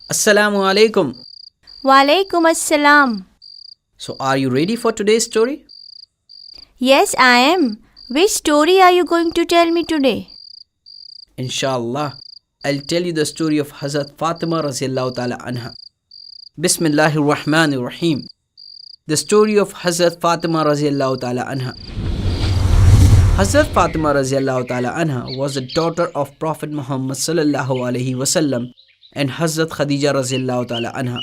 Assalamu alaikum. Walaikum assalam. So, are you ready for today's story? Yes, I am. Which story are you going to tell me today? Inshallah, I'll tell you the story of Hazrat Fatima radiallahu ta'ala anha. Bismillahir Rahmanir Rahim. The story of Hazrat Fatima radiallahu ta'ala anha. Hazrat Fatima radiallahu ta'ala anha was the daughter of Prophet Muhammad sallallahu alaihi wasallam and Hazrat Khadija radiallahu ta'ala anha.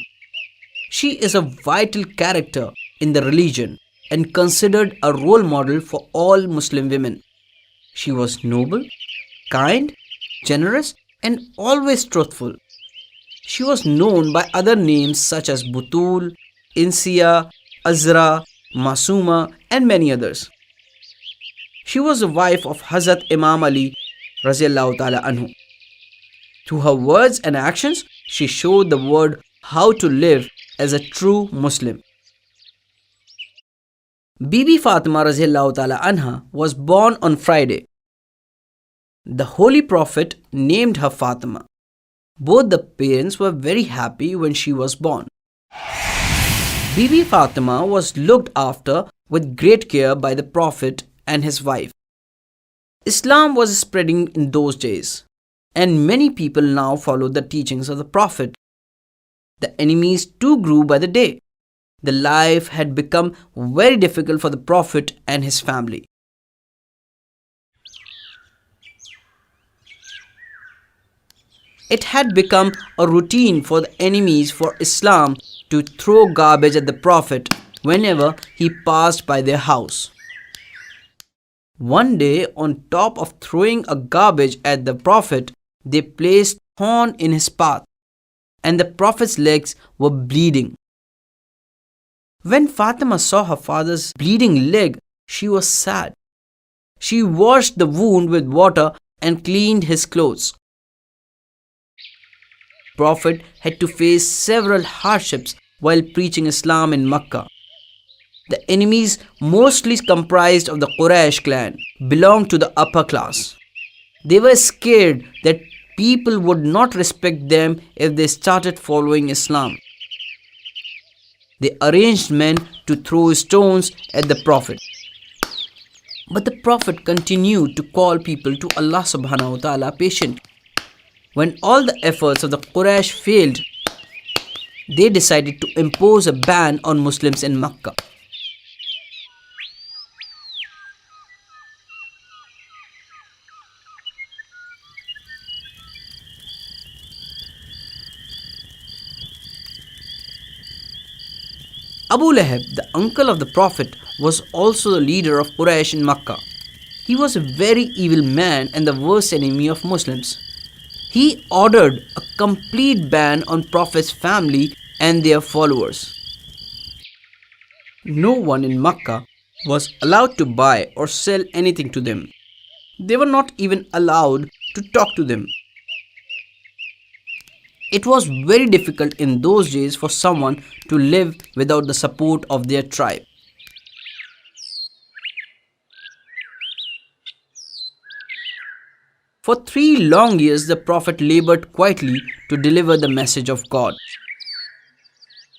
She is a vital character in the religion and considered a role model for all Muslim women. She was noble, kind, generous, and always truthful. She was known by other names such as Butul, Insia, Azra, Masuma, and many others. She was the wife of Hazrat Imam Ali radiallahu ta'ala anhu. Through her words and actions, she showed the world how to live as a true Muslim. Bibi Fatima radiallahu ta'ala anha was born on Friday. The Holy Prophet named her Fatima. Both the parents were very happy when she was born. Bibi Fatima was looked after with great care by the Prophet and his wife. Islam was spreading in those days, and many people now followed the teachings of the Prophet. The enemies too grew by the day. The life had become very difficult for the Prophet and his family. It had become a routine for the enemies for Islam to throw garbage at the Prophet whenever he passed by their house. One day, on top of throwing a garbage at the Prophet, they placed thorn in his path, and the Prophet's legs were bleeding. When Fatima saw her father's bleeding leg, she was sad. She washed the wound with water and cleaned his clothes. Prophet had to face several hardships while preaching Islam in Mecca. The enemies, mostly comprised of the Quraysh clan, belonged to the upper class. They were scared that people would not respect them if they started following Islam. They arranged men to throw stones at the Prophet. But the Prophet continued to call people to Allah subhanahu wa ta'ala patiently. When all the efforts of the Quraysh failed, they decided to impose a ban on Muslims in Mecca. Abu Lahab, the uncle of the Prophet, was also the leader of Quraysh in Mecca. He was a very evil man and the worst enemy of Muslims. He ordered a complete ban on Prophet's family and their followers. No one in Mecca was allowed to buy or sell anything to them. They were not even allowed to talk to them. It was very difficult in those days for someone to live without the support of their tribe. For 3 long years, the Prophet labored quietly to deliver the message of God.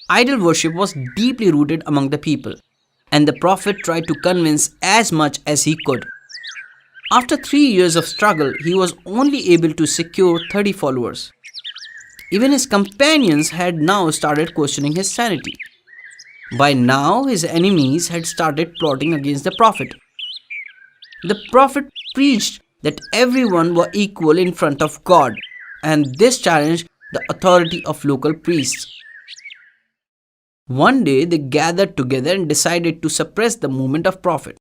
Idol worship was deeply rooted among the people, and the Prophet tried to convince as much as he could. After 3 years of struggle, he was only able to secure 30 followers. Even his companions had now started questioning his sanity. By now, his enemies had started plotting against the Prophet. The Prophet preached that everyone were equal in front of God, and this challenged the authority of local priests. One day, they gathered together and decided to suppress the movement of Prophet.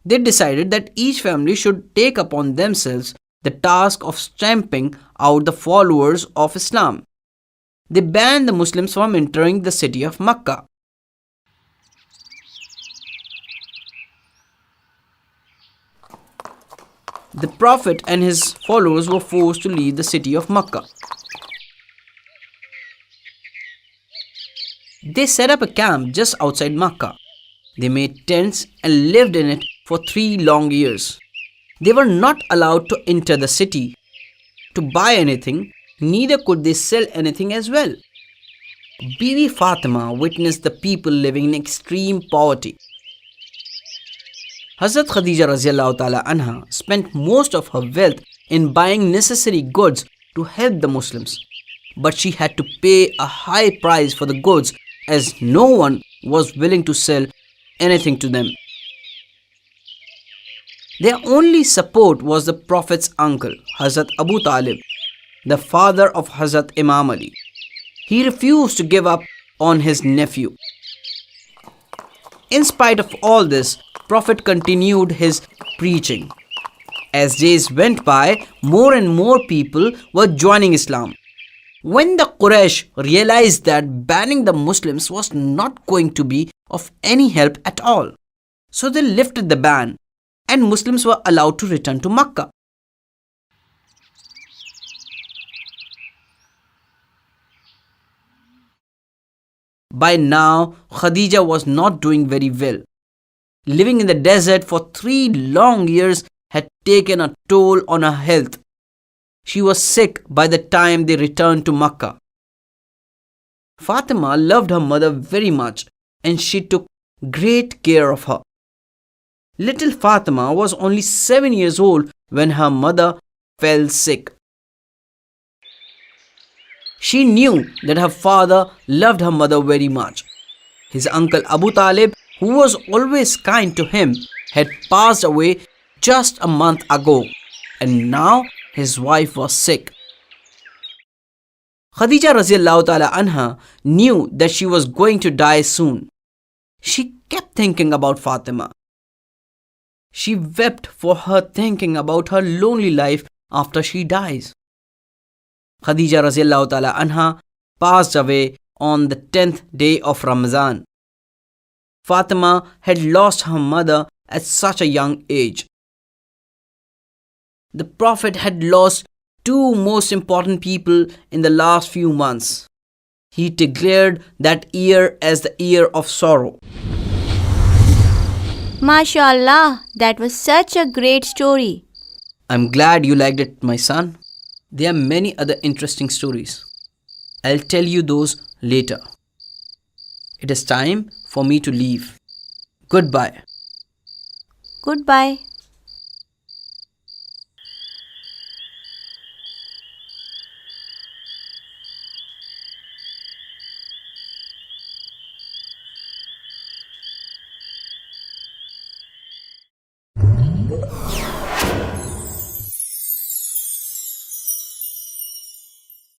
They decided that each family should take upon themselves the task of stamping out the followers of Islam. They banned the Muslims from entering the city of Mecca. the Prophet and his followers were forced to leave the city of Mecca. They set up a camp just outside Mecca. They made tents and lived in it for 3 long years. They were not allowed to enter the city to buy anything, neither could they sell anything as well. Bibi Fatima witnessed the people living in extreme poverty. Hazrat Khadija Raziallahu Ta'ala Anha spent most of her wealth in buying necessary goods to help the Muslims. But she had to pay a high price for the goods as no one was willing to sell anything to them. Their only support was the Prophet's uncle, Hazrat Abu Talib, the father of Hazrat Imam Ali. He refused to give up on his nephew. In spite of all this, Prophet continued his preaching. As days went by, more and more people were joining Islam. When the Quraysh realized that banning the Muslims was not going to be of any help at all, so they lifted the ban and Muslims were allowed to return to Makkah. By now, Khadija was not doing very well. Living in the desert for 3 long years had taken a toll on her health. She was sick by the time they returned to Makkah. Fatima loved her mother very much and she took great care of her. Little Fatima was only 7 years old when her mother fell sick. She knew that her father loved her mother very much. His uncle Abu Talib, who was always kind to him, had passed away just a month ago, and now his wife was sick. Khadija Raziallahu Ta'ala Anha knew that she was going to die soon. She kept thinking about Fatima. She wept for her, thinking about her lonely life after she dies. Khadija Raziallahu Ta'ala Anha passed away on the 10th day of Ramadan. Fatima had lost her mother at such a young age. The Prophet had lost 2 most important people in the last few months. He declared that year as the year of sorrow. MashaAllah, that was such a great story. I'm glad you liked it, my son. There are many other interesting stories. I'll tell you those later. It is time for me to leave. Goodbye. Goodbye.